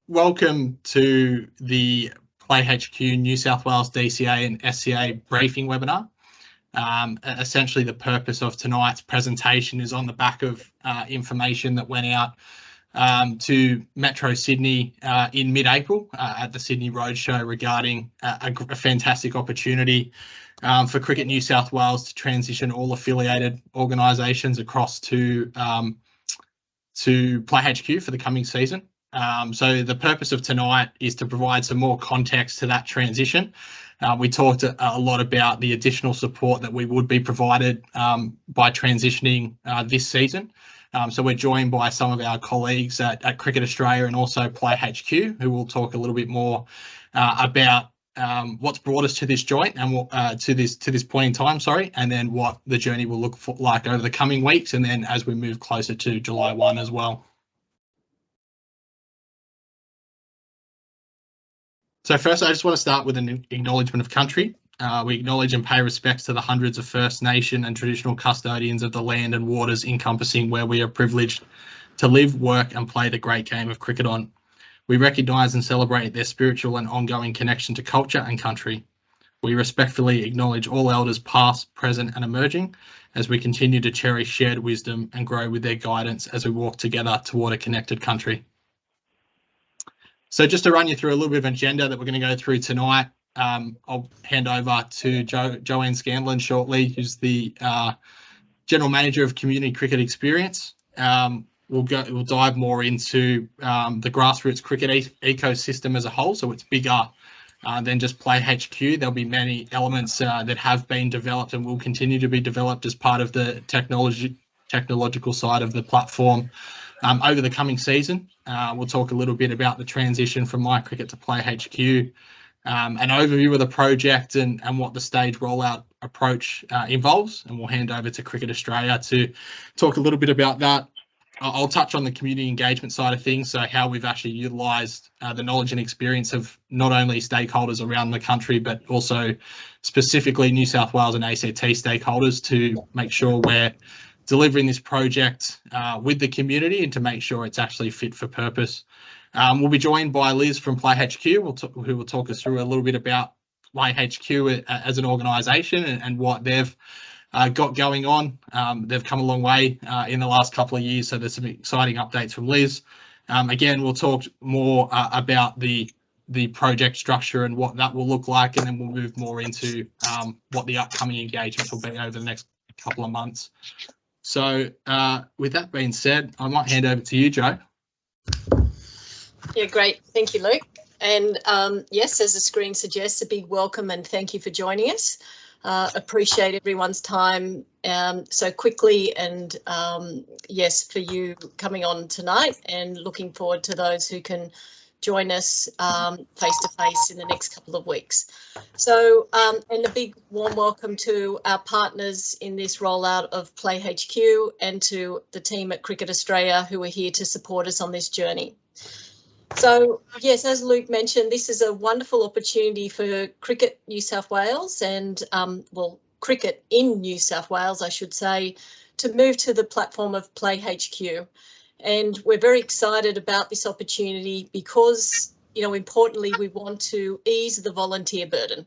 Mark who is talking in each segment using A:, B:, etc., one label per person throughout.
A: welcome to the PlayHQ New South Wales DCA and SCA briefing webinar. Essentially, the purpose of tonight's presentation is on the back of information that went out to Metro Sydney in mid-April at the Sydney Roadshow regarding a fantastic opportunity for Cricket New South Wales to transition all affiliated organisations across to PlayHQ for the coming season. So the purpose of tonight is to provide some more context to that transition. We talked a lot about the additional support that we would be provided by transitioning this season. So we're joined by some of our colleagues at Cricket Australia and also PlayHQ, who will talk a little bit more about what's brought us to this joint and what, to this point in time, and then what the journey will look like over the coming weeks, and then as we move closer to July 1 as well. So first, I just want to start with an acknowledgement of country. We acknowledge and pay respects to the hundreds of First Nation and traditional custodians of the land and waters encompassing where we are privileged to live, work and play the great game of cricket on. We recognise and celebrate their spiritual and ongoing connection to culture and country. We respectfully acknowledge all elders past, present and emerging as we continue to cherish shared wisdom and grow with their guidance as we walk together toward a connected country. So just to run you through a little bit of an agenda that we're going to go through tonight, I'll hand over to Joanne Scanlon shortly, who's the General Manager of Community Cricket Experience. We'll dive more into the grassroots cricket ecosystem as a whole, so it's bigger than just PlayHQ. There'll be many elements that have been developed and will continue to be developed as part of the technological side of the platform over the coming season. We'll talk a little bit about the transition from MyCricket to PlayHQ, an overview of the project and what the stage rollout approach involves, and we'll hand over to Cricket Australia to talk a little bit about that. I'll touch on the community engagement side of things, so how we've actually utilised the knowledge and experience of not only stakeholders around the country, but also specifically New South Wales and ACT stakeholders to make sure we're delivering this project with the community and to make sure it's actually fit for purpose. We'll be joined by Liz from PlayHQ, who will talk us through a little bit about PlayHQ as an organisation and what they've got going on. They've come a long way in the last couple of years, so there's some exciting updates from Liz. Again, we'll talk more about the project structure and what that will look like, and then we'll move more into what the upcoming engagements will be over the next couple of months. So with that being said, I might hand over to you, Jo.
B: Yeah, great. Thank you, Luke. And yes, as the screen suggests, a big welcome and thank you for joining us. Appreciate everyone's time so quickly, and yes, for you coming on tonight, and looking forward to those who can join us face to face in the next couple of weeks. So and a big warm welcome to our partners in this rollout of PlayHQ and to the team at Cricket Australia who are here to support us on this journey. So yes, as Luke mentioned, this is a wonderful opportunity for Cricket New South Wales and well, cricket in New South Wales, I should say, to move to the platform of PlayHQ. And we're very excited about this opportunity because, you know, importantly, we want to ease the volunteer burden.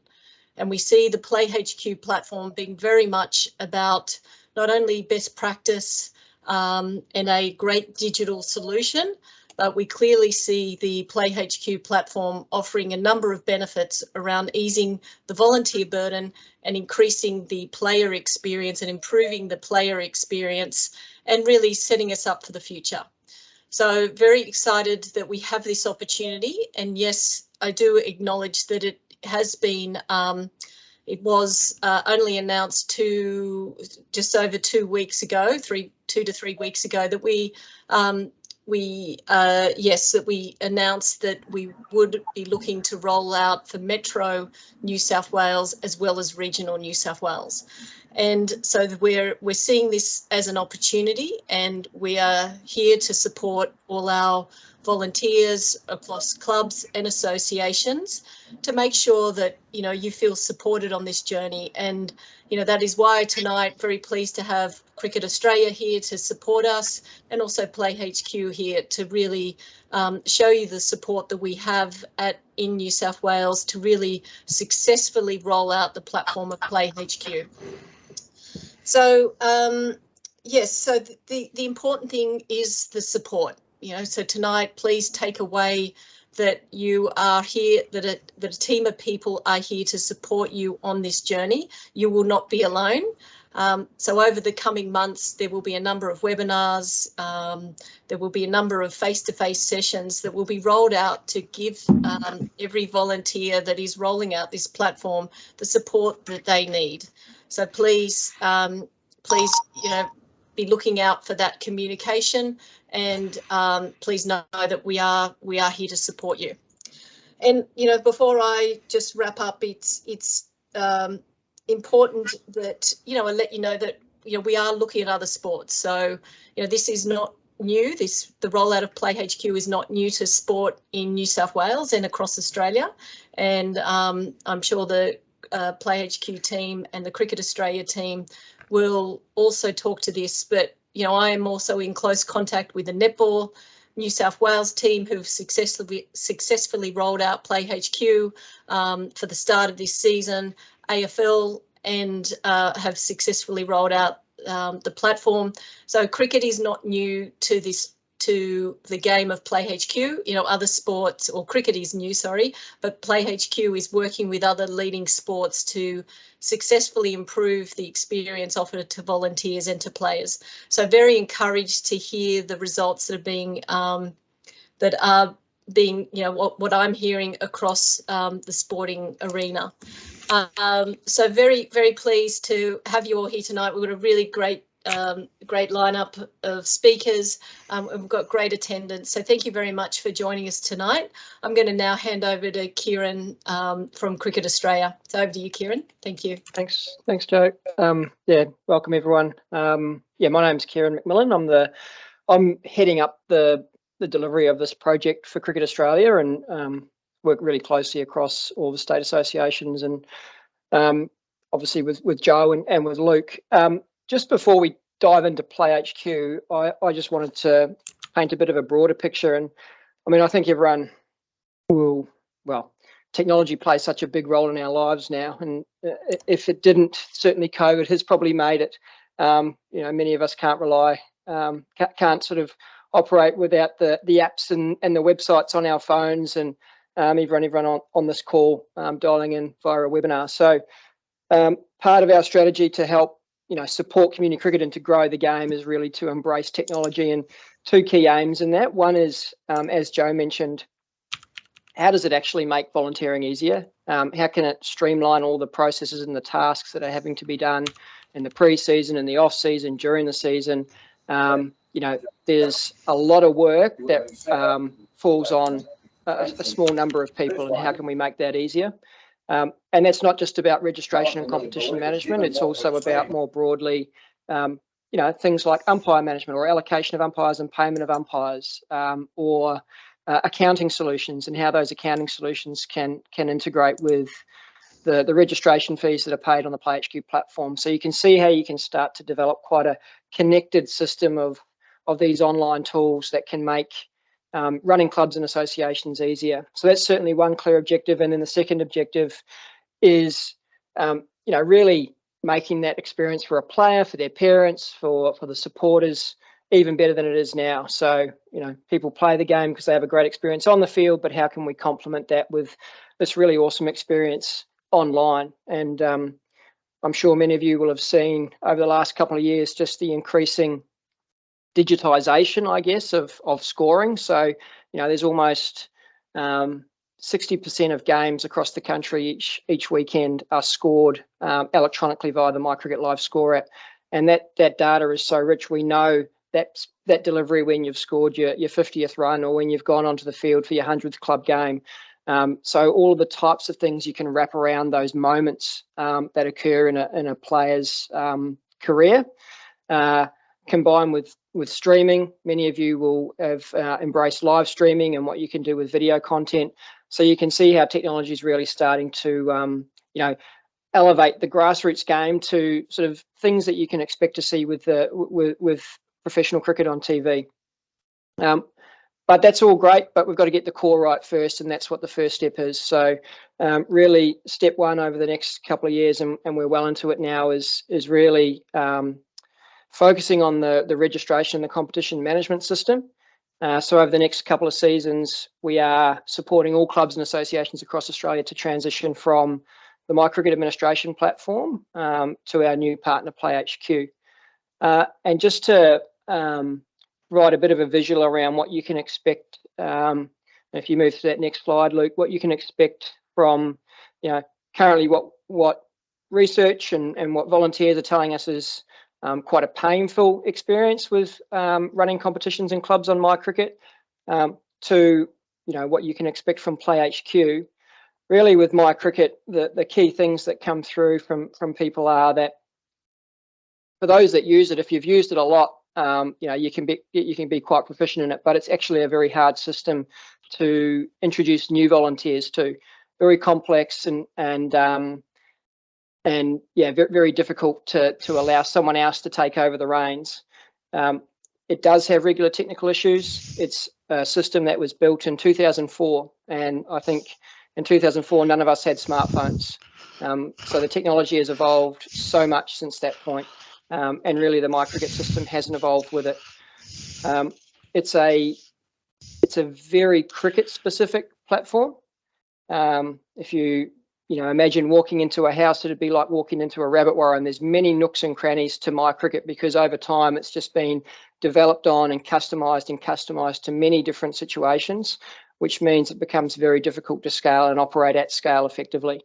B: And we see the PlayHQ platform being very much about not only best practice and a great digital solution, but we clearly see the PlayHQ platform offering a number of benefits around easing the volunteer burden and increasing the player experience and improving the player experience and really setting us up for the future. So very excited that we have this opportunity. And yes, I do acknowledge that it has been, it was only announced just over 2 weeks ago, 2 to 3 weeks ago, that we announced that we would be looking to roll out for Metro New South Wales as well as regional New South Wales. And so we're seeing this as an opportunity, and we are here to support all our volunteers across clubs and associations to make sure that, you know, you feel supported on this journey. And, you know, that is why tonight, very pleased to have Cricket Australia here to support us, and also PlayHQ here to really show you the support that we have in New South Wales to really successfully roll out the platform of PlayHQ. So yes, so the important thing is the support. You know, so tonight, please take away that you are here, that a team of people are here to support you on this journey. You will not be alone. So over the coming months, there will be a number of webinars, there will be a number of face-to-face sessions that will be rolled out to give every volunteer that is rolling out this platform the support that they need. So please, please, you know, be looking out for that communication, and please know that we are here to support you. And, you know, before I just wrap up, it's important that, you know, I let you know that, you know, we are looking at other sports. So, you know, this is not new. The rollout of PlayHQ is not new to sport in New South Wales and across Australia. And I'm sure the PlayHQ team and the Cricket Australia team will also talk to this. But, you know, I am also in close contact with the Netball New South Wales team who've successfully rolled out PlayHQ for the start of this season, AFL, and have successfully rolled out the platform. So cricket is not new to the game of PlayHQ. You know, other sports, or cricket is new, sorry, but PlayHQ is working with other leading sports to successfully improve the experience offered to volunteers and to players. So very encouraged to hear the results that are being, you know, what I'm hearing across the sporting arena. So very, very pleased to have you all here tonight. We've got a really great lineup of speakers, and we've got great attendance. So thank you very much for joining us tonight. I'm going to now hand over to Kieran from Cricket Australia. So over to you, Kieran. Thank you.
C: Thanks, Jo. Yeah, welcome everyone. Yeah, my name's Kieran McMillan. I'm heading up the delivery of this project for Cricket Australia, and work really closely across all the state associations, and obviously with Jo and with Luke. Just before we dive into PlayHQ, I just wanted to paint a bit of a broader picture. And I mean, I think everyone will, well, technology plays such a big role in our lives now. And if it didn't, certainly COVID has probably made it. You know, many of us can't can't sort of operate without the apps and the websites on our phones, and everyone on this call dialing in via a webinar. So part of our strategy to help, you know, support community cricket and to grow the game is really to embrace technology, and two key aims in that. One is, as Jo mentioned, how does it actually make volunteering easier? How can it streamline all the processes and the tasks that are having to be done in the pre-season and the off-season, during the season? You know, there's a lot of work that falls on a small number of people, and how can we make that easier? And that's not just about registration and competition management. It's also about more broadly, you know, things like umpire management, or allocation of umpires and payment of umpires, or accounting solutions, and how those accounting solutions can integrate with the registration fees that are paid on the PlayHQ platform. So you can see how you can start to develop quite a connected system of these online tools that can make running clubs and associations easier. So that's certainly one clear objective. And then the second objective is, you know, really making that experience for a player, for their parents, for the supporters, even better than it is now. So, you know, people play the game because they have a great experience on the field, but how can we complement that with this really awesome experience online? And I'm sure many of you will have seen over the last couple of years just the increasing digitization, I guess, of scoring. So, you know, there's almost 60% of games across the country each weekend are scored electronically via the MyCricket Live Score app, and that data is so rich. We know that delivery when you've scored your 50th run, or when you've gone onto the field for your 100th club game, So all of the types of things you can wrap around those moments that occur in a player's career, combined with streaming. Many of you will have embraced live streaming and what you can do with video content. So you can see how technology is really starting to, elevate the grassroots game to sort of things that you can expect to see with professional cricket on TV. But that's all great, but we've got to get the core right first, and that's what the first step is. So really step one over the next couple of years, and we're well into it now, is really focusing on the registration and the competition management system. So over the next couple of seasons, we are supporting all clubs and associations across Australia to transition from the MyCricket administration platform to our new partner, PlayHQ. And just to provide a bit of a visual around what you can expect, if you move to that next slide, Luke, what you can expect from, currently what research and what volunteers are telling us is quite a painful experience with running competitions and clubs on MyCricket, to what you can expect from PlayHQ. Really, with MyCricket, the key things that come through from people are that for those that use it, if you've used it a lot, you can be quite proficient in it, but it's actually a very hard system to introduce new volunteers to. Very complex and very difficult to allow someone else to take over the reins. It does have regular technical issues. It's a system that was built in 2004, and I think in 2004 none of us had smartphones. So the technology has evolved so much since that point, and really the MyCricket system hasn't evolved with it. It's a very cricket-specific platform. If you imagine walking into a house, it'd be like walking into a rabbit warren. There's many nooks and crannies to MyCricket because over time it's just been developed on and customized to many different situations, which means it becomes very difficult to scale and operate at scale effectively.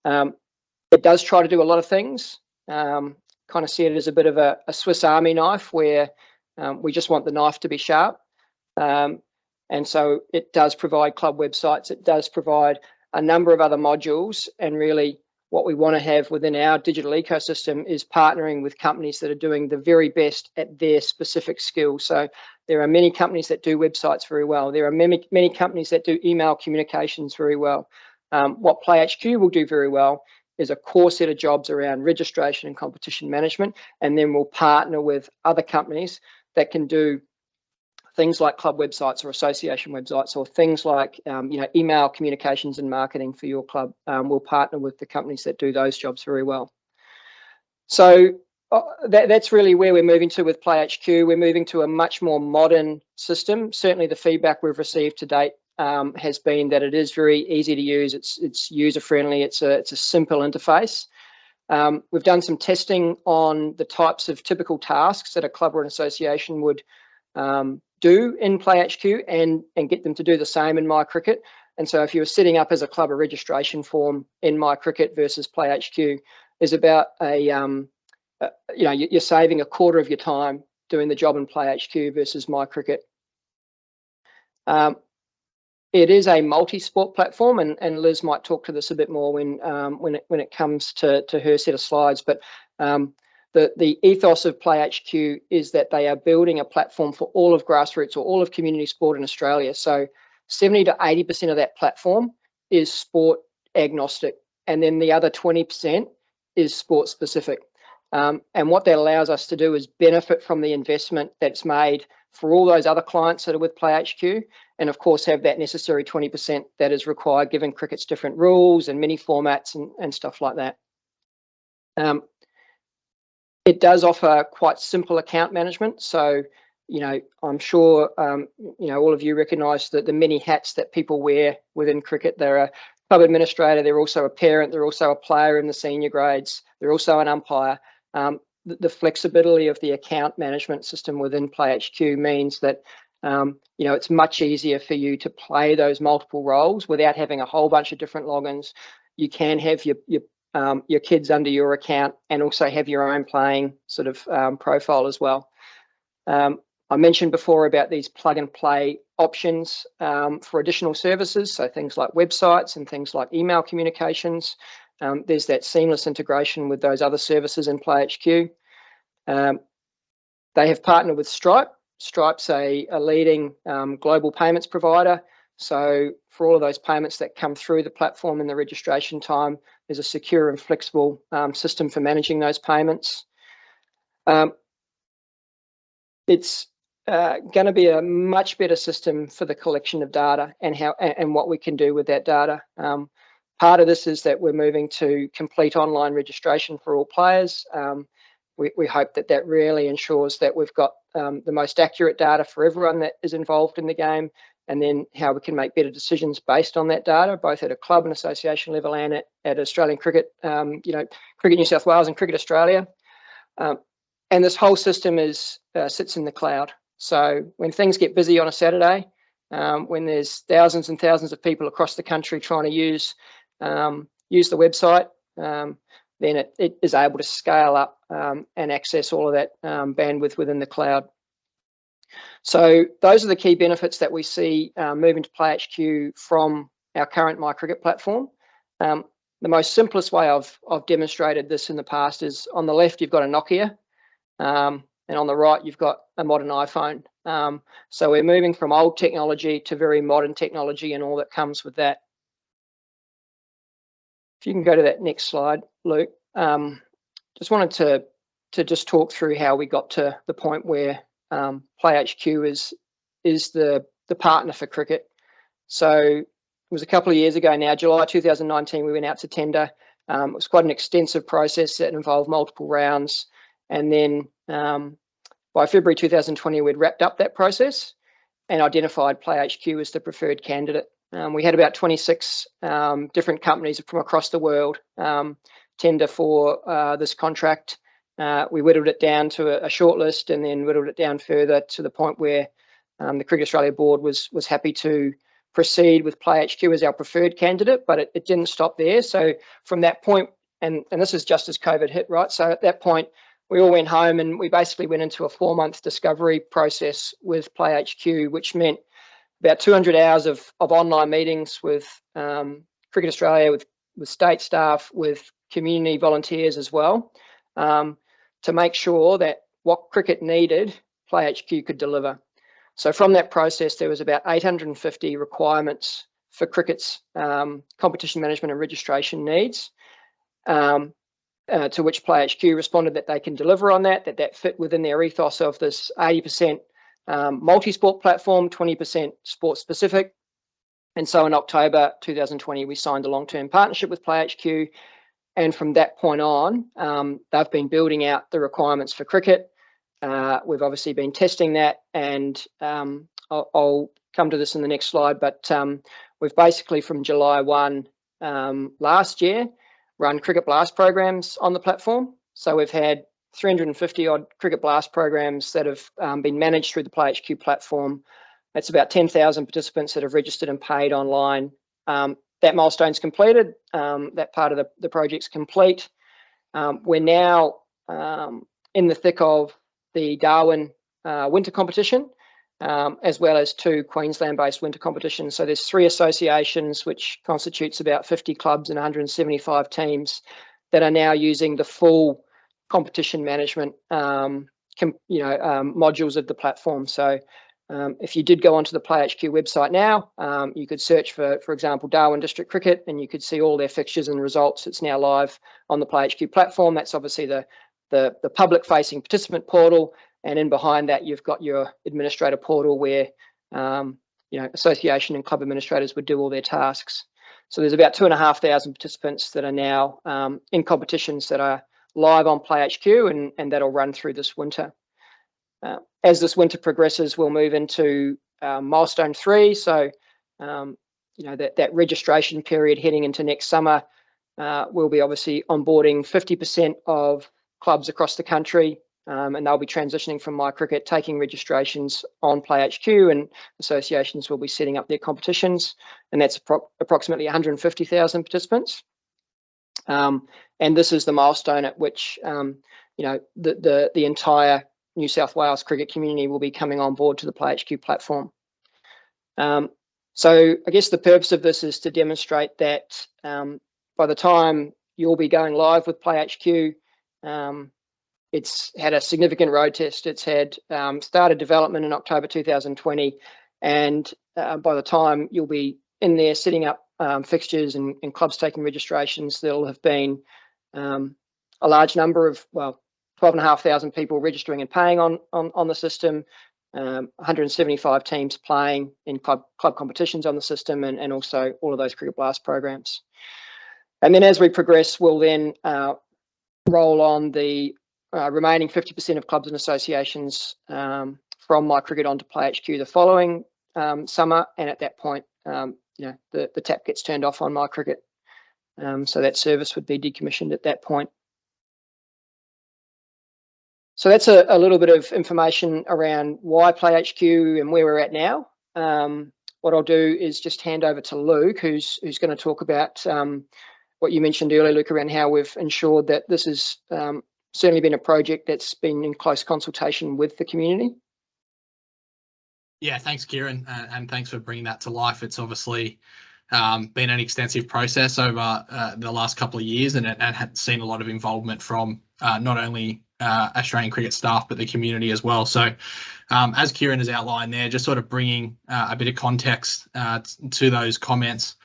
C: It does try to do a lot of things. Kind of see it as a bit of a Swiss Army knife where we just want the knife to be sharp. And so it does provide club websites. It does provide a number of other modules, and really what we want to have within our digital ecosystem is partnering with companies that are doing the very best at their specific skills. So there are many companies that do websites very well. There are many companies that do email communications very well. What PlayHQ will do very well is a core set of jobs around registration and competition management, and then we'll partner with other companies that can do things like club websites or association websites, or things like email communications and marketing for your club. We'll partner with the companies that do those jobs very well. So that's really where we're moving to with PlayHQ. We're moving to a much more modern system. Certainly the feedback we've received to date has been that it is very easy to use. It's user friendly. It's a simple interface. We've done some testing on the types of typical tasks that a club or an association would do in PlayHQ and get them to do the same in MyCricket. And so if you were setting up as a club a registration form in MyCricket versus PlayHQ, is about you're saving a quarter of your time doing the job in PlayHQ versus MyCricket. It is a multi-sport platform, and Liz might talk to this a bit more when it comes to her set of slides. But the ethos of PlayHQ is that they are building a platform for all of grassroots or all of community sport in Australia. So 70 to 80% of that platform is sport agnostic, and then the other 20% is sport specific. And what that allows us to do is benefit from the investment that's made for all those other clients that are with PlayHQ, and of course have that necessary 20% that is required given cricket's different rules and mini formats and stuff like that. It does offer quite simple account management. So, I'm sure, all of you recognise the many hats that people wear within cricket. They're a club administrator, they're also a parent, they're also a player in the senior grades, they're also an umpire. The flexibility of the account management system within PlayHQ means that, it's much easier for you to play those multiple roles without having a whole bunch of different logins. You can have your kids under your account and also have your own playing sort of profile as well. I mentioned before about these plug and play options for additional services, so things like websites and things like email communications. There's that seamless integration with those other services in PlayHQ. They have partnered with Stripe. Stripe's a leading global payments provider. So for all of those payments that come through the platform in the registration time, there's a secure and flexible system for managing those payments. It's going to be a much better system for the collection of data and what we can do with that data. Part of this is that we're moving to complete online registration for all players. We hope that that really ensures that we've got the most accurate data for everyone that is involved in the game, and then how we can make better decisions based on that data, both at a club and association level and at Australian Cricket, Cricket New South Wales and Cricket Australia. And this whole system sits in the cloud. So when things get busy on a Saturday, when there's thousands and thousands of people across the country trying to use the website, then it is able to scale up and access all of that bandwidth within the cloud. So those are the key benefits that we see moving to PlayHQ from our current MyCricket platform. The most simplest way I've demonstrated this in the past is on the left, you've got a Nokia, and on the right, you've got a modern iPhone. So we're moving from old technology to very modern technology and all that comes with that. If you can go to that next slide, Luke. Just wanted to just talk through how we got to the point where PlayHQ is the partner for cricket. So it was a couple of years ago now, July 2019, we went out to tender. It was quite an extensive process that involved multiple rounds. And then by February 2020, we'd wrapped up that process and identified PlayHQ as the preferred candidate. We had about 26 different companies from across the world tender for this contract. We whittled it down to a short list and then whittled it down further to the point where the Cricket Australia board was happy to proceed with PlayHQ as our preferred candidate, but it didn't stop there. So from that point, and this is just as COVID hit, right? So at that point, we all went home and we basically went into a 4-month discovery process with PlayHQ, which meant about 200 hours of online meetings with Cricket Australia, with state staff, with community volunteers as well, to make sure that what cricket needed, PlayHQ could deliver. So from that process, there was about 850 requirements for cricket's competition management and registration needs, to which PlayHQ responded that they can deliver on that fit within their ethos of this 80% multi-sport platform, 20% sport specific. And so in October 2020, we signed a long-term partnership with PlayHQ. And from that point on, they've been building out the requirements for cricket. We've obviously been testing that, and I'll come to this in the next slide, but we've basically from July 1 last year run Cricket Blast programs on the platform. So we've had 350 odd Cricket Blast programs that have been managed through the PlayHQ platform. That's about 10,000 participants that have registered and paid online. That milestone's completed. That part of the project's complete. We're now in the thick of the Darwin winter competition, as well as 2 Queensland-based winter competitions. So there's 3 associations, which constitutes about 50 clubs and 175 teams that are now using the full competition management modules of the platform. So if you did go onto the PlayHQ website now, you could search for example, Darwin District Cricket, and you could see all their fixtures and results. It's now live on the PlayHQ platform. That's obviously the public-facing participant portal, and in behind that, you've got your administrator portal where association and club administrators would do all their tasks. So there's about 2,500 participants that are now in competitions that are live on PlayHQ, and that'll run through this winter. As this winter progresses, we'll move into milestone 3. So, that registration period heading into next summer, we'll be obviously onboarding 50% of clubs across the country, and they'll be transitioning from MyCricket, taking registrations on PlayHQ, and associations will be setting up their competitions, and that's approximately 150,000 participants. And this is the milestone at which the entire New South Wales cricket community will be coming on board to the PlayHQ platform. So I guess the purpose of this is to demonstrate that by the time you'll be going live with PlayHQ, it's had a significant road test. It's had started development in October 2020, and by the time you'll be in there setting up fixtures and clubs taking registrations, there'll have been a large number of, well, 12,500 people registering and paying on the system, 175 teams playing in club competitions on the system, and also all of those Cricket Blast programs. And then as we progress, we'll then roll on the remaining 50% of clubs and associations from MyCricket onto PlayHQ the following summer, and at that point, the tap gets turned off on MyCricket, so that service would be decommissioned at that point. So that's a little bit of information around why PlayHQ and where we're at now. What I'll do is just hand over to Luke, who's going to talk about what you mentioned earlier, Luke, around how we've ensured that this has certainly been a project that's been in close consultation with the community.
A: Yeah, thanks, Kieran, and thanks for bringing that to life. It's obviously been an extensive process over the last couple of years, and it had seen a lot of involvement from not only Australian cricket staff, but the community as well. So as Kieran has outlined there, just sort of bringing a bit of context to those comments.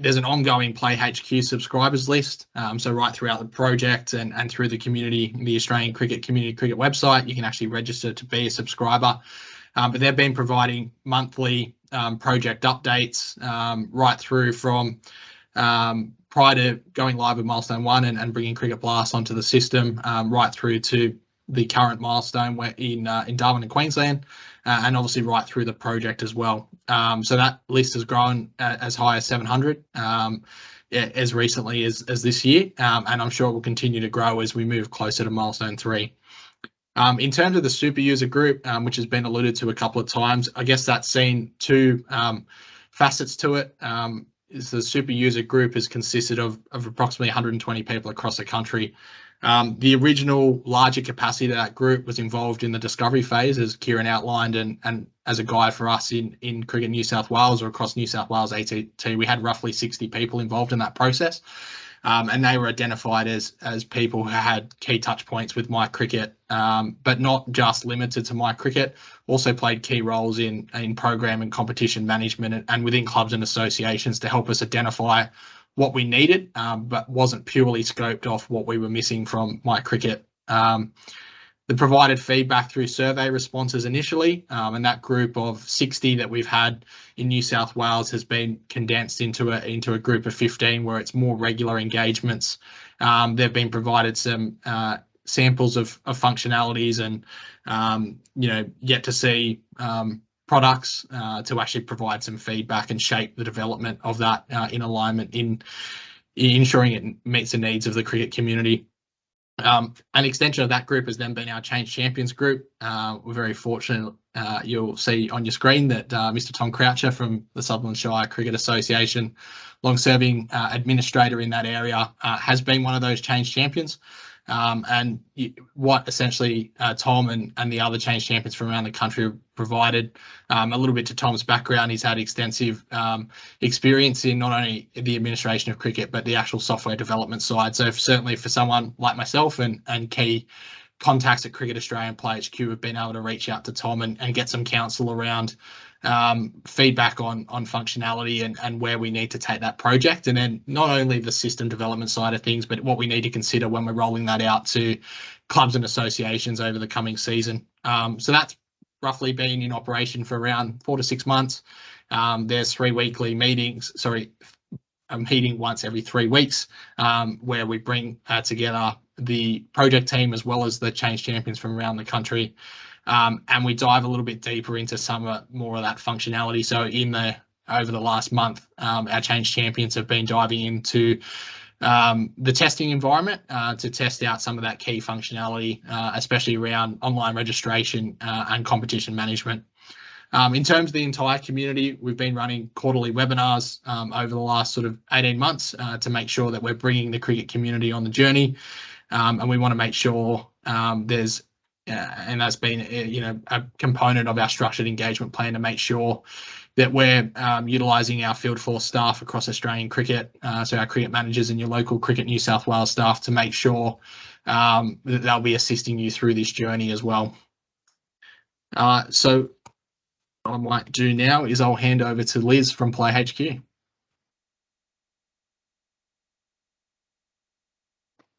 A: There's an ongoing PlayHQ subscribers list. So right throughout the project and through the community, the Australian Cricket Community Cricket website, you can actually register to be a subscriber. But they've been providing monthly project updates right through from prior to going live with Milestone 1 and bringing Cricket Blast onto the system, right through to the current milestone in Darwin and Queensland, and obviously right through the project as well. So that list has grown as high as 700 as recently as this year, and I'm sure it will continue to grow as we move closer to Milestone 3. In terms of the super user group, which has been alluded to a couple of times, I guess that's seen two facets to it. Is the super user group is consisted of approximately 120 people across the country. The original larger capacity of that group was involved in the discovery phase, as Kieran outlined, and as a guide for us in Cricket New South Wales or across New South Wales ATT, we had roughly 60 people involved in that process. And they were identified as people who had key touch points with MyCricket, but not just limited to MyCricket, also played key roles in program and competition management and within clubs and associations to help us identify what we needed, but wasn't purely scoped off what we were missing from MyCricket. The provided feedback through survey responses initially, and that group of 60 that we've had in New South Wales has been condensed into a group of 15 where it's more regular engagements. They've been provided some samples of functionalities and yet to see products to actually provide some feedback and shape the development of that in alignment in ensuring it meets the needs of the cricket community. An extension of that group has then been our Change Champions group. We're very fortunate. You'll see on your screen that Mr. Tom Croucher from the Sutherland Shire Cricket Association, long-serving administrator in that area, has been one of those Change Champions. And what essentially Tom and the other Change Champions from around the country provided, a little bit to Tom's background, he's had extensive experience in not only the administration of cricket, but the actual software development side. So certainly for someone like myself and key contacts at Cricket Australia and PlayHQ have been able to reach out to Tom and get some counsel around feedback on functionality and where we need to take that project, and then not only the system development side of things, but what we need to consider when we're rolling that out to clubs and associations over the coming season. So that's roughly been in operation for around 4 to 6 months. There's 3 weekly meetings, a meeting once every 3 weeks, where we bring together the project team as well as the Change Champions from around the country. And we dive a little bit deeper into some more of that functionality. So over the last month, our Change Champions have been diving into the testing environment to test out some of that key functionality, especially around online registration and competition management. In terms of the entire community, we've been running quarterly webinars over the last sort of 18 months to make sure that we're bringing the cricket community on the journey. And we want to make sure there's and that's been a component of our structured engagement plan to make sure that we're utilising our field force staff across Australian cricket, so our cricket managers and your local Cricket New South Wales staff, to make sure that they'll be assisting you through this journey as well. So what I might do now is I'll hand over to Liz from PlayHQ.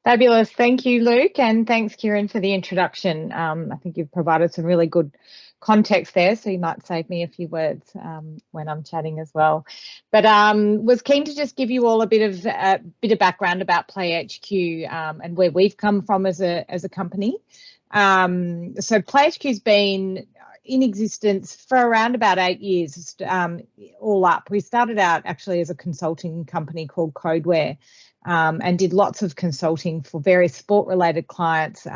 D: Fabulous. Thank you, Luke, and thanks, Kieran, for the introduction. I think you've provided some really good context there, so you might save me a few words when I'm chatting as well. But was keen to just give you all a bit of background about PlayHQ and where we've come from as a company. So PlayHQ's been in existence for around about 8 years, all up. We started out actually as a consulting company called Codeware. And did lots of consulting for various sport-related clients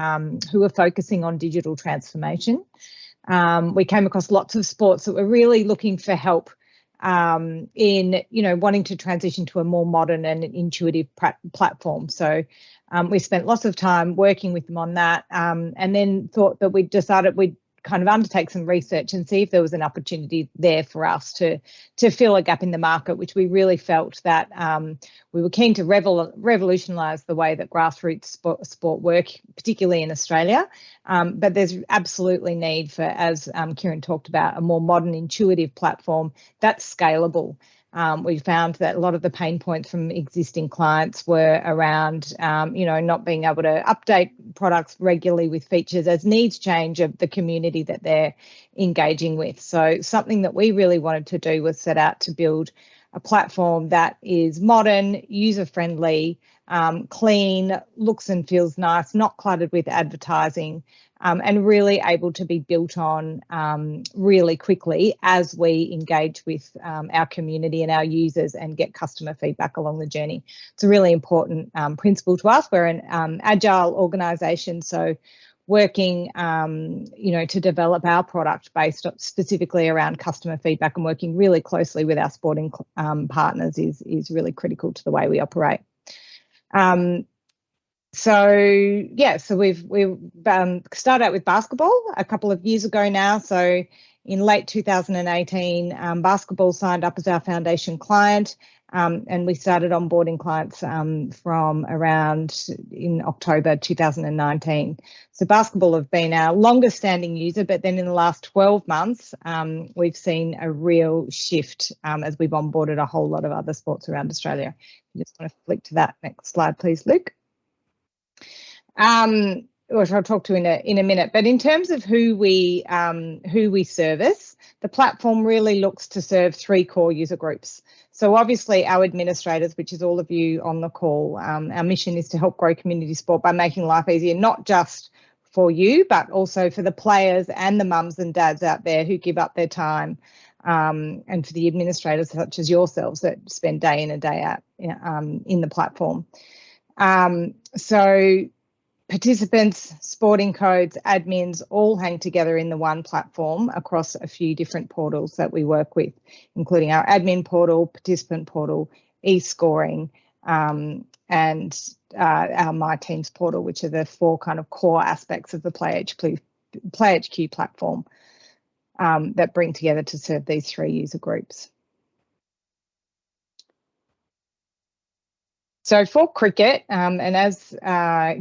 D: who were focusing on digital transformation. We came across lots of sports that were really looking for help in, wanting to transition to a more modern and intuitive platform. So we spent lots of time working with them on that, and then thought that we'd decided we'd kind of undertake some research and see if there was an opportunity there for us to fill a gap in the market, which we really felt that we were keen to revolutionise the way that grassroots sport work, particularly in Australia. But there's absolutely need for, as Kieran talked about, a more modern, intuitive platform that's scalable. We found that a lot of the pain points from existing clients were around, not being able to update products regularly with features as needs change of the community that they're engaging with. So something that we really wanted to do was set out to build a platform that is modern, user-friendly, clean, looks and feels nice, not cluttered with advertising, and really able to be built on really quickly as we engage with our community and our users and get customer feedback along the journey. It's a really important principle to us. We're an agile organisation, so working, to develop our product based specifically around customer feedback and working really closely with our sporting partners is really critical to the way we operate. So we've started out with basketball a couple of years ago now. So in late 2018, basketball signed up as our foundation client, and we started onboarding clients from around in October 2019. So basketball have been our longest standing user, but then in the last 12 months, we've seen a real shift as we've onboarded a whole lot of other sports around Australia. You just want to flick to that next slide, please, Luke. Which I'll talk to in a minute. But in terms of who we service, the platform really looks to serve 3 core user groups. So obviously our administrators, which is all of you on the call, our mission is to help grow community sport by making life easier, not just for you, but also for the players and the mums and dads out there who give up their time, and for the administrators such as yourselves that spend day in and day out in the platform. So participants, sporting codes, admins all hang together in the one platform across a few different portals that we work with, including our admin portal, participant portal, e-scoring, and our My Teams portal, which are the 4 kind of core aspects of the PlayHQ platform that bring together to serve these 3 user groups. So for cricket, and as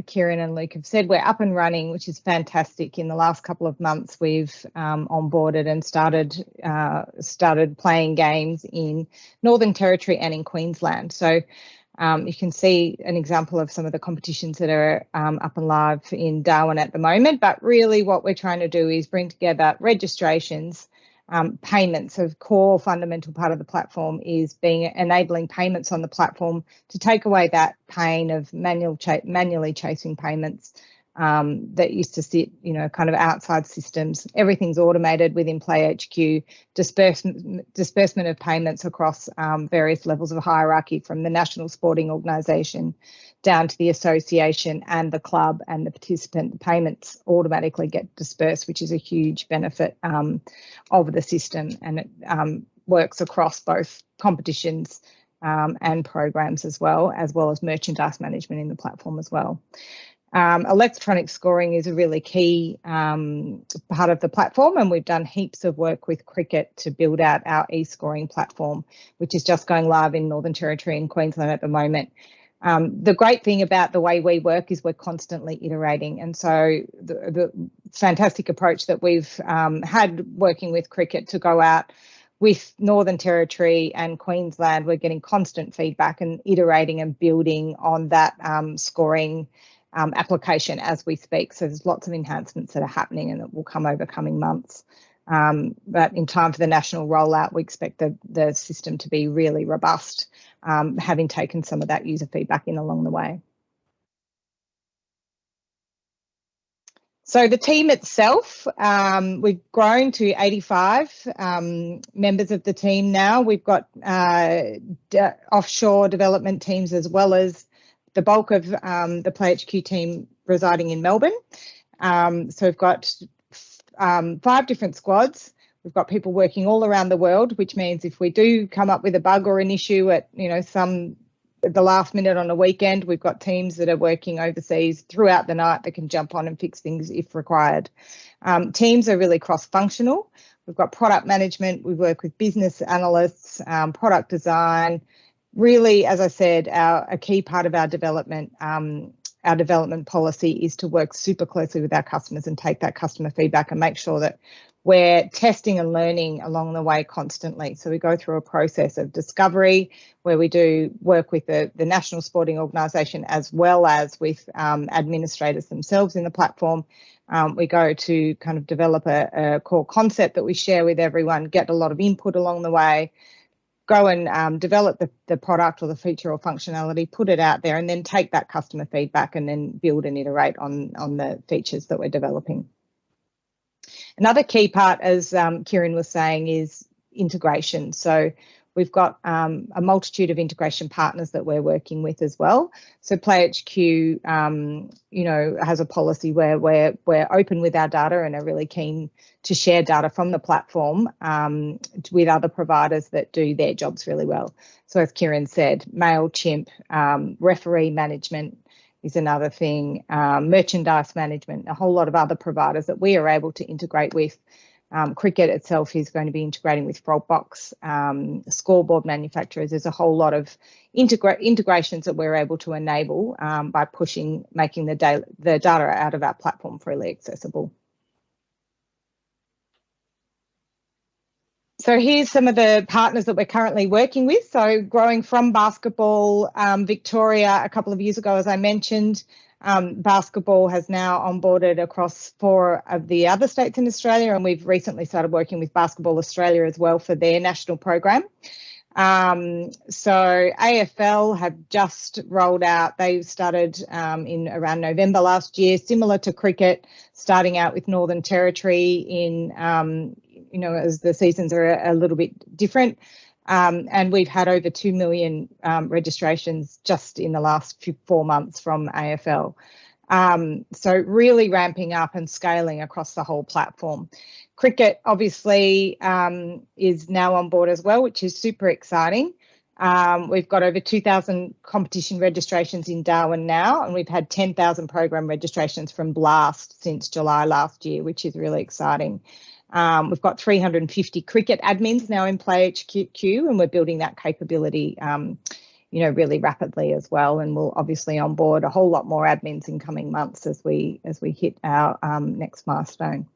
D: Kieran and Luke have said, we're up and running, which is fantastic. In the last couple of months, we've onboarded and started playing games in Northern Territory and in Queensland. So you can see an example of some of the competitions that are up and live in Darwin at the moment. But really what we're trying to do is bring together registrations, payments. A core fundamental part of the platform is enabling payments on the platform to take away that pain of manually chasing payments that used to sit, kind of outside systems. Everything's automated within PlayHQ, disbursement of payments across various levels of hierarchy, from the national sporting organisation down to the association and the club and the participant. The payments automatically get dispersed, which is a huge benefit of the system, and it works across both competitions and programs as well as merchandise management in the platform as well. Electronic scoring is a really key part of the platform, and we've done heaps of work with Cricket to build out our e-scoring platform, which is just going live in Northern Territory and Queensland at the moment. The great thing about the way we work is we're constantly iterating, and so the fantastic approach that we've had working with Cricket to go out with Northern Territory and Queensland, we're getting constant feedback and iterating and building on that scoring application as we speak. So there's lots of enhancements that are happening and that will come over coming months. But in time for the national rollout, we expect the system to be really robust, having taken some of that user feedback in along the way. So the team itself, we've grown to 85 members of the team now. We've got offshore development teams as well as the bulk of the PlayHQ team residing in Melbourne. So we've got 5 different squads. We've got people working all around the world, which means if we do come up with a bug or an issue at the last minute on a weekend, we've got teams that are working overseas throughout the night that can jump on and fix things if required. Teams are really cross-functional. We've got product management. We work with business analysts, product design. Really, as I said, a key part of our development policy is to work super closely with our customers and take that customer feedback and make sure that we're testing and learning along the way constantly. So we go through a process of discovery where we do work with the national sporting organisation as well as with administrators themselves in the platform. We go to kind of develop a core concept that we share with everyone, get a lot of input along the way, go and develop the product or the feature or functionality, put it out there, and then take that customer feedback and then build and iterate on the features that we're developing. Another key part, as Kieran was saying, is integration. So we've got a multitude of integration partners that we're working with as well. So PlayHQ, has a policy where we're open with our data and are really keen to share data from the platform with other providers that do their jobs really well. So as Kieran said, MailChimp, referee management is another thing, merchandise management, a whole lot of other providers that we are able to integrate with. Cricket itself is going to be integrating with Frogbox, scoreboard manufacturers. There's a whole lot of integrations that we're able to enable by making the data out of our platform freely accessible. So here's some of the partners that we're currently working with. So growing from basketball, Victoria a couple of years ago, as I mentioned, basketball has now onboarded across 4 of the other states in Australia, and we've recently started working with Basketball Australia as well for their national program. So AFL have just rolled out, they started in around November last year, similar to cricket, starting out with Northern Territory in, as the seasons are a little bit different. And we've had over 2 million registrations just in the last 4 months from AFL. So really ramping up and scaling across the whole platform. Cricket obviously is now on board as well, which is super exciting. We've got over 2,000 competition registrations in Darwin now, and we've had 10,000 program registrations from Blast since July last year, which is really exciting. We've got 350 cricket admins now in PlayHQ, and we're building that capability, really rapidly as well. And we'll obviously onboard a whole lot more admins in coming months as we hit our next milestone.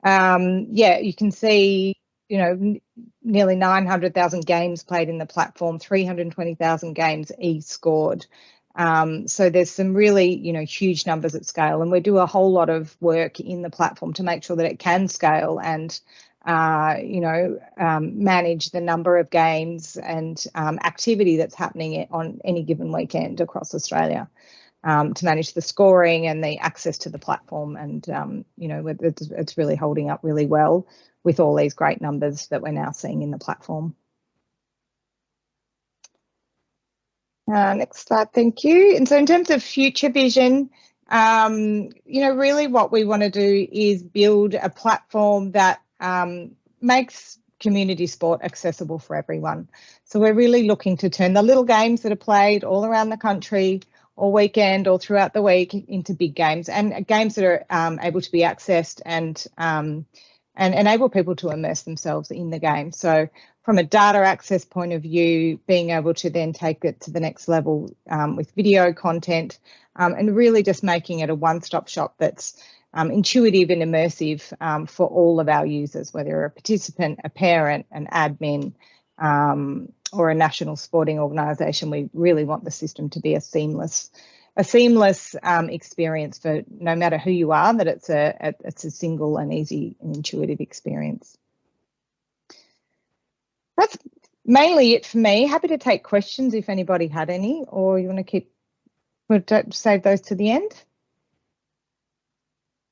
D: You can see, nearly 900,000 games played in the platform, 320,000 games e-scored. So there's some really, huge numbers at scale, and we do a whole lot of work in the platform to make sure that it can scale and, manage the number of games and activity that's happening on any given weekend across Australia, to manage the scoring and the access to the platform. And, it's really holding up really well with all these great numbers that we're now seeing in the platform. Next slide, thank you. And so in terms of future vision, really what we want to do is build a platform that makes community sport accessible for everyone. So we're really looking to turn the little games that are played all around the country or weekend or throughout the week into big games, and games that are able to be accessed and enable people to immerse themselves in the game. So from a data access point of view, being able to then take it to the next level with video content, and really just making it a one-stop shop that's intuitive and immersive for all of our users, whether you're a participant, a parent, an admin, or a national sporting organisation. We really want the system to be a seamless experience for no matter who you are, that it's a single and easy and intuitive experience. That's mainly it for me. Happy to take questions if anybody had any, or you want to save those to the end?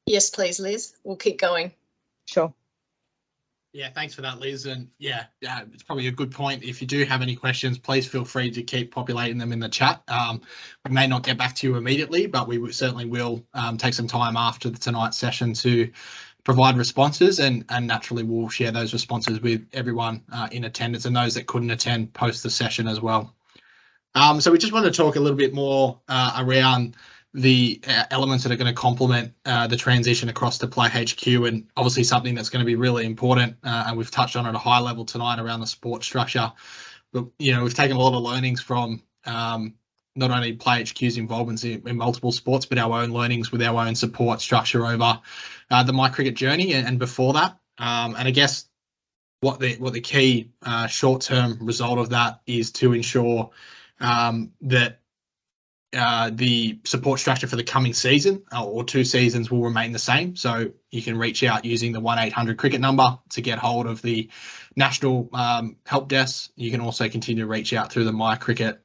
B: Yes, please, Liz. We'll keep going.
D: Sure.
A: Yeah, thanks for that, Liz. And yeah, it's probably a good point. If you do have any questions, please feel free to keep populating them in the chat. We may not get back to you immediately, but we certainly will take some time after tonight's session to provide responses, and naturally we'll share those responses with everyone in attendance and those that couldn't attend post the session as well. So we just want to talk a little bit more around the elements that are going to complement the transition across to PlayHQ, and obviously something that's going to be really important, and we've touched on at a high level tonight around the support structure. But we've taken a lot of learnings from not only PlayHQ's involvements in multiple sports, but our own learnings with our own support structure over the MyCricket journey and before that. And I guess what the key short-term result of that is to ensure that the support structure for the coming season or 2 seasons will remain the same. So you can reach out using the 1-800 cricket number to get hold of the national help desk. You can also continue to reach out through the MyCricket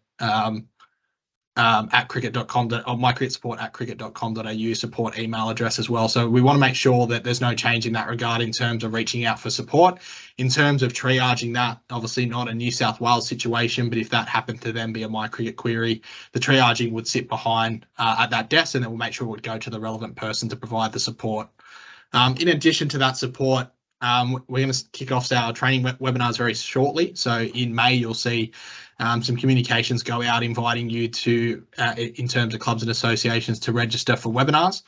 A: at cricket.com or mycricketsupport@cricket.com.au support email address as well. So we want to make sure that there's no change in that regard in terms of reaching out for support. In terms of triaging that, obviously not a New South Wales situation, but if that happened to then be a MyCricket query, the triaging would sit behind at that desk, and then we'll make sure it would go to the relevant person to provide the support. In addition to that support, we're going to kick off our training webinars very shortly. So in May, you'll see some communications go out inviting you to, in terms of clubs and associations, to register for webinars.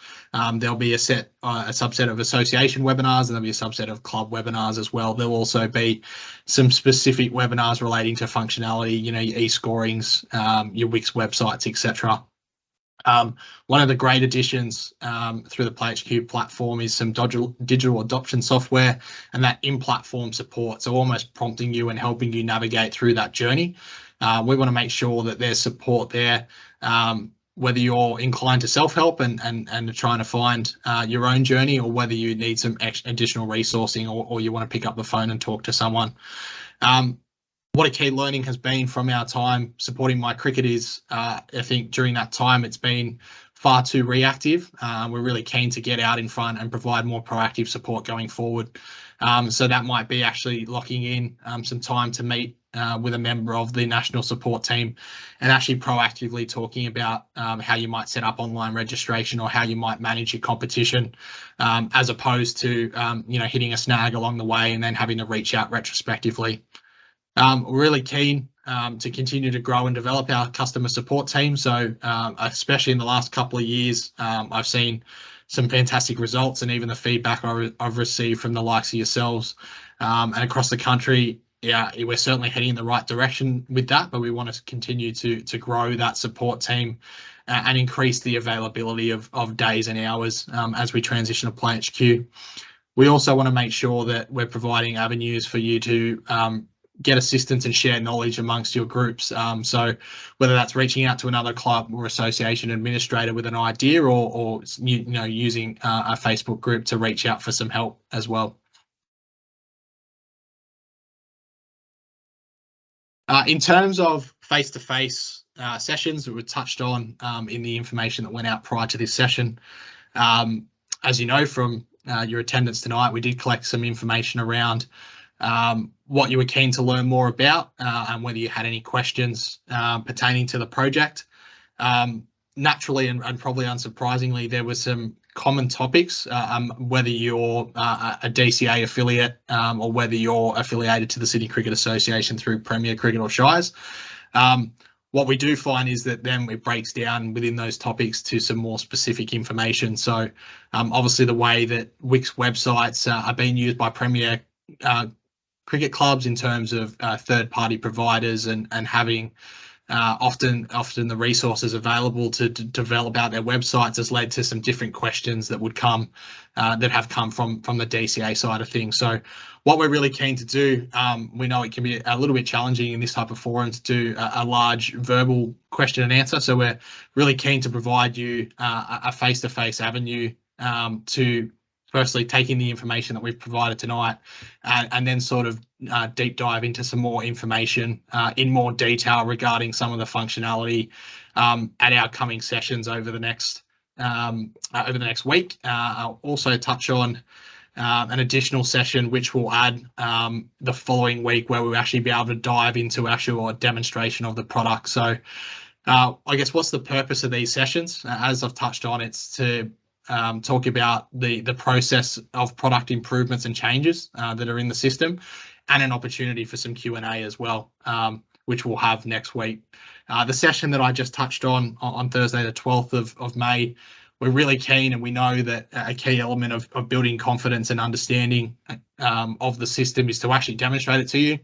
A: There'll be a subset of association webinars, and there'll be a subset of club webinars as well. There'll also be some specific webinars relating to functionality, your e-scorings, your Wix websites, etc. One of the great additions through the PlayHQ platform is some digital adoption software, and that in-platform support, so almost prompting you and helping you navigate through that journey. We want to make sure that there's support there, whether you're inclined to self-help and trying to find your own journey, or whether you need some additional resourcing, or you want to pick up the phone and talk to someone. What a key learning has been from our time supporting MyCricket is, I think during that time it's been far too reactive. We're really keen to get out in front and provide more proactive support going forward. So that might be actually locking in some time to meet with a member of the national support team and actually proactively talking about how you might set up online registration or how you might manage your competition, as opposed to hitting a snag along the way and then having to reach out retrospectively. We're really keen to continue to grow and develop our customer support team. So especially in the last couple of years, I've seen some fantastic results, and even the feedback I've received from the likes of yourselves and across the country. Yeah, we're certainly heading in the right direction with that, but we want to continue to grow that support team and increase the availability of days and hours as we transition to PlayHQ. We also want to make sure that we're providing avenues for you to get assistance and share knowledge amongst your groups. So whether that's reaching out to another club or association administrator with an idea, or using a Facebook group to reach out for some help as well. In terms of face-to-face sessions that were touched on in the information that went out prior to this session, as you know from your attendance tonight, we did collect some information around what you were keen to learn more about, and whether you had any questions pertaining to the project. Naturally and probably unsurprisingly, there were some common topics, whether you're a DCA affiliate or whether you're affiliated to the Sydney Cricket Association through Premier Cricket or Shires. what we do find is that then it breaks down within those topics to some more specific information. So obviously the way that Wix websites are being used by premier cricket clubs in terms of third-party providers and having often the resources available to develop out their websites has led to some different questions that would come that have come from the DCA side of things. So what we're really keen to do, we know it can be a little bit challenging in this type of forum to do a large verbal question and answer. So we're really keen to provide you a face-to-face avenue to firstly taking the information that we've provided tonight and then sort of deep dive into some more information in more detail regarding some of the functionality at our coming sessions over the next week. I'll also touch on an additional session which we'll add the following week, where we'll actually be able to dive into actual demonstration of the product. So I guess what's the purpose of these sessions? As I've touched on, it's to talk about the process of product improvements and changes that are in the system, and an opportunity for some Q&A as well, which we'll have next week. The session that I just touched on Thursday, the 12th of May, we're really keen, and we know that a key element of building confidence and understanding of the system is to actually demonstrate it to you.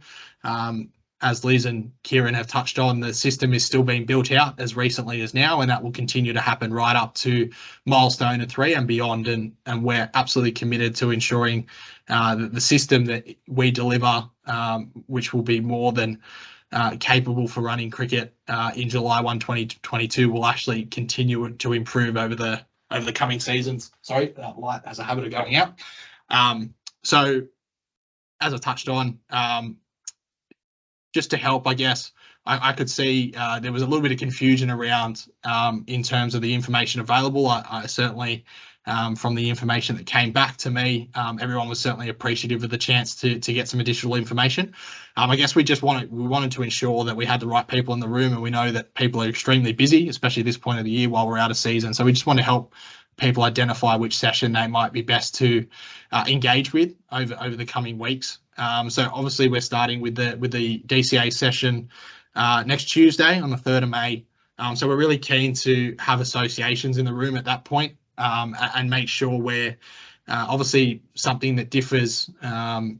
A: As Liz and Kieran have touched on, the system is still being built out as recently as now, and that will continue to happen right up to Milestone 3 and beyond. And we're absolutely committed to ensuring that the system that we deliver, which will be more than capable for running cricket in July 1, 2022, will actually continue to improve over the coming seasons. Sorry, that light has a habit of going out. So as I touched on, just to help, I guess, I could see there was a little bit of confusion around in terms of the information available. I certainly, from the information that came back to me, everyone was certainly appreciative of the chance to get some additional information. I guess we wanted to ensure that we had the right people in the room, and we know that people are extremely busy, especially at this point of the year while we're out of season. So we just want to help people identify which session they might be best to engage with over the coming weeks. So obviously we're starting with the DCA session next Tuesday on the 3rd of May. So we're really keen to have associations in the room at that point, and make sure we're obviously something that differs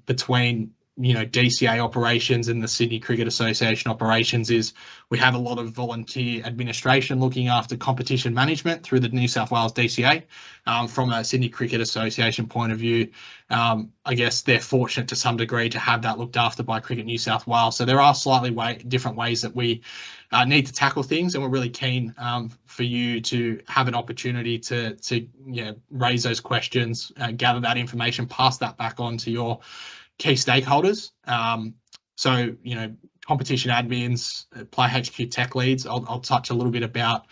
A: between DCA operations and the Sydney Cricket Association operations is we have a lot of volunteer administration looking after competition management through the New South Wales DCA. From a Sydney Cricket Association point of view, I guess they're fortunate to some degree to have that looked after by Cricket New South Wales. So there are slightly different ways that we need to tackle things, and we're really keen for you to have an opportunity to raise those questions, gather that information, pass that back on to your key stakeholders. So, competition admins, PlayHQ tech leads. I'll touch a little bit about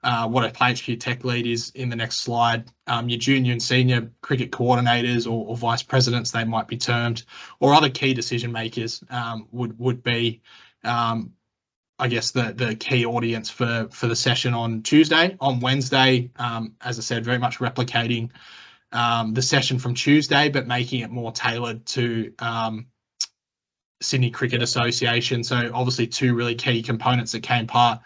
A: what a PlayHQ tech lead is in the next slide. Your junior and senior cricket coordinators or vice presidents, they might be termed, or other key decision makers would be, I guess, the key audience for the session on Tuesday. On Wednesday, as I said, very much replicating the session from Tuesday, but making it more tailored to Sydney Cricket Association. So obviously two really key components that came part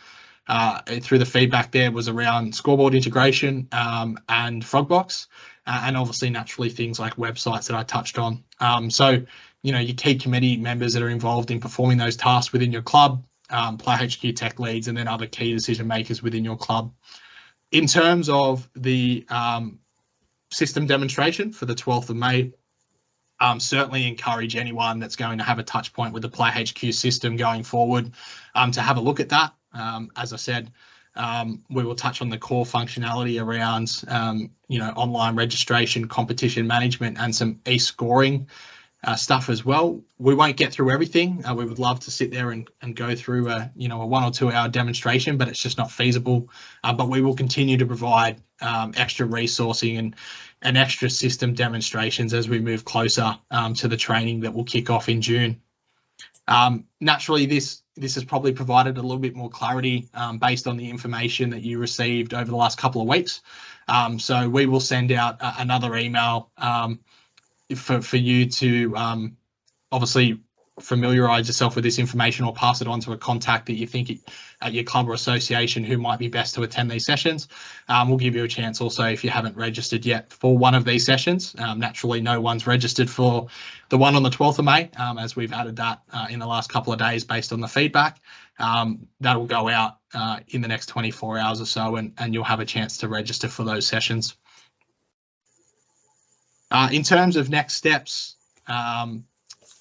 A: through the feedback there was around scoreboard integration and Frogbox, and obviously naturally things like websites that I touched on. So, your key committee members that are involved in performing those tasks within your club, PlayHQ tech leads, and then other key decision makers within your club. In terms of the system demonstration for the 12th of May, certainly encourage anyone that's going to have a touch point with the PlayHQ system going forward to have a look at that. As I said, we will touch on the core functionality around online registration, competition management, and some e-scoring stuff as well. We won't get through everything. We would love to sit there and go through a 1 or 2 hour demonstration, but it's just not feasible. But we will continue to provide extra resourcing and extra system demonstrations as we move closer to the training that will kick off in June. Naturally, this has probably provided a little bit more clarity based on the information that you received over the last couple of weeks. So we will send out another email for you to obviously familiarise yourself with this information or pass it on to a contact that you think at your club or association who might be best to attend these sessions. We'll give you a chance also if you haven't registered yet for one of these sessions. Naturally, no one's registered for the one on the 12th of May, as we've added that in the last couple of days based on the feedback. That will go out in the next 24 hours or so, and you'll have a chance to register for those sessions. In terms of next steps,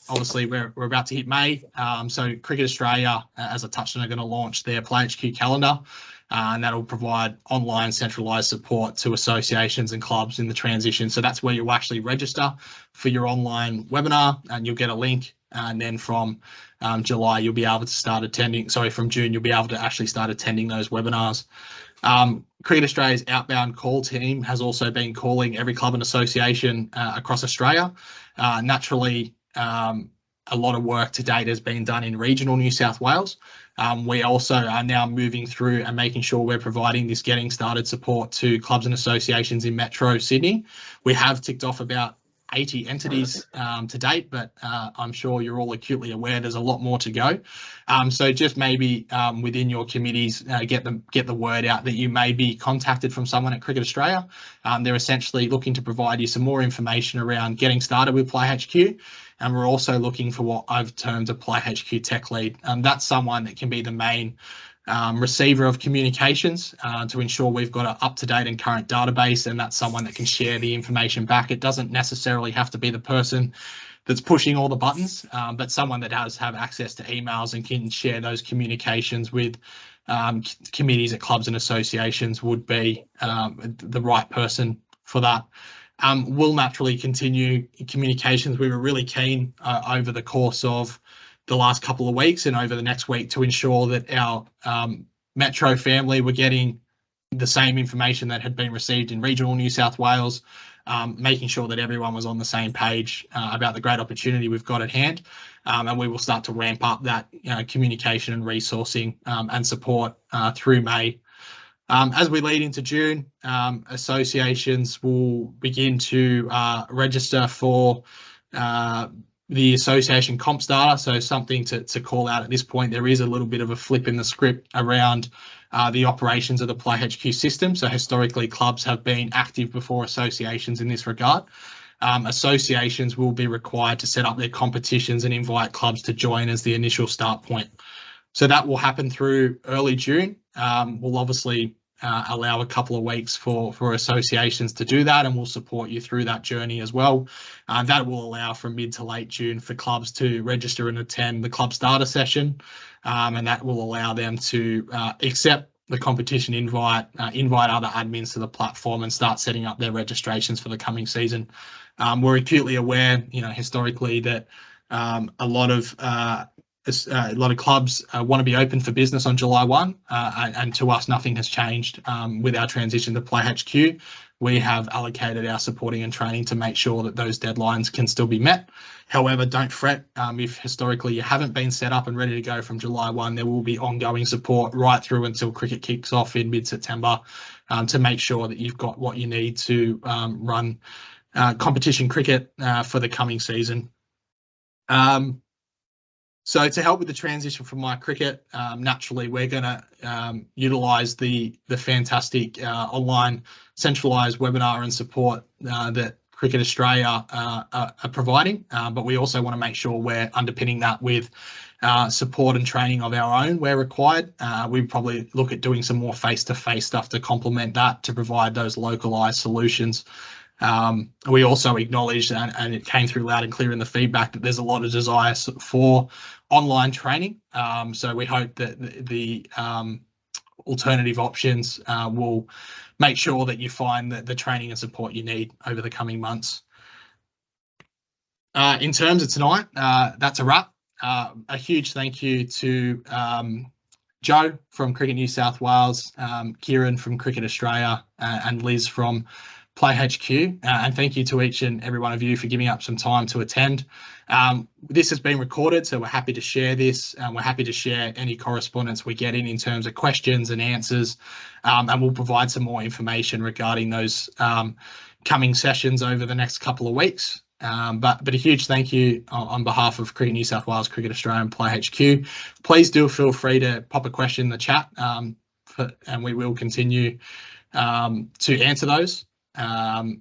A: obviously we're about to hit May, so Cricket Australia, as I touched on, are going to launch their PlayHQ calendar, and that'll provide online centralised support to associations and clubs in the transition. So that's where you'll actually register for your online webinar, and you'll get a link, and then from July you'll be able to start attending, from June you'll be able to actually start attending those webinars. Cricket Australia's outbound call team has also been calling every club and association across Australia. Naturally, a lot of work to date has been done in regional New South Wales. We also are now moving through and making sure we're providing this getting started support to clubs and associations in Metro Sydney. We have ticked off about 80 entities to date, but I'm sure you're all acutely aware there's a lot more to go. So just maybe within your committees, get the word out that you may be contacted from someone at Cricket Australia. They're essentially looking to provide you some more information around getting started with PlayHQ. And we're also looking for what I've termed a PlayHQ tech lead. That's someone that can be the main receiver of communications to ensure we've got an up-to-date and current database, and that's someone that can share the information back. It doesn't necessarily have to be the person that's pushing all the buttons, but someone that does have access to emails and can share those communications with committees at clubs and associations would be the right person for that. We'll naturally continue communications. We were really keen over the course of the last couple of weeks and over the next week to ensure that our Metro family were getting the same information that had been received in regional New South Wales, making sure that everyone was on the same page about the great opportunity we've got at hand. And we will start to ramp up that communication and resourcing and support through May. As we lead into June, associations will begin to register for the association comps data. So something to call out at this point, there is a little bit of a flip in the script around the operations of the PlayHQ system. So historically, clubs have been active before associations in this regard. Associations will be required to set up their competitions and invite clubs to join as the initial start point. So that will happen through early June. We'll obviously allow a couple of weeks for associations to do that, and we'll support you through that journey as well. That will allow from mid to late June for clubs to register and attend the club starter session, and that will allow them to accept the competition invite, invite other admins to the platform and start setting up their registrations for the coming season. We're acutely aware, historically that a lot of clubs want to be open for business on July 1, and to us, nothing has changed with our transition to PlayHQ. We have allocated our supporting and training to make sure that those deadlines can still be met. However, don't fret if historically you haven't been set up and ready to go from July 1, there will be ongoing support right through until cricket kicks off in mid-September to make sure that you've got what you need to run competition cricket for the coming season. So to help with the transition from MyCricket, naturally we're going to utilise the fantastic online centralised webinar and support that Cricket Australia are providing, but we also want to make sure we're underpinning that with support and training of our own where required. We probably look at doing some more face-to-face stuff to complement that, to provide those localised solutions. We also acknowledged, and it came through loud and clear in the feedback, that there's a lot of desire for online training. So we hope that the alternative options will make sure that you find the training and support you need over the coming months. In terms of tonight, that's a wrap. A huge thank you to Joe from Cricket New South Wales, Kieran from Cricket Australia, and Liz from PlayHQ, and thank you to each and every one of you for giving up some time to attend. This has been recorded, so we're happy to share this, and we're happy to share any correspondence we get in terms of questions and answers, and we'll provide some more information regarding those coming sessions over the next couple of weeks. But a huge thank you on behalf of Cricket New South Wales, Cricket Australia and PlayHQ. Please do feel free to pop a question in the chat, and we will continue to answer those.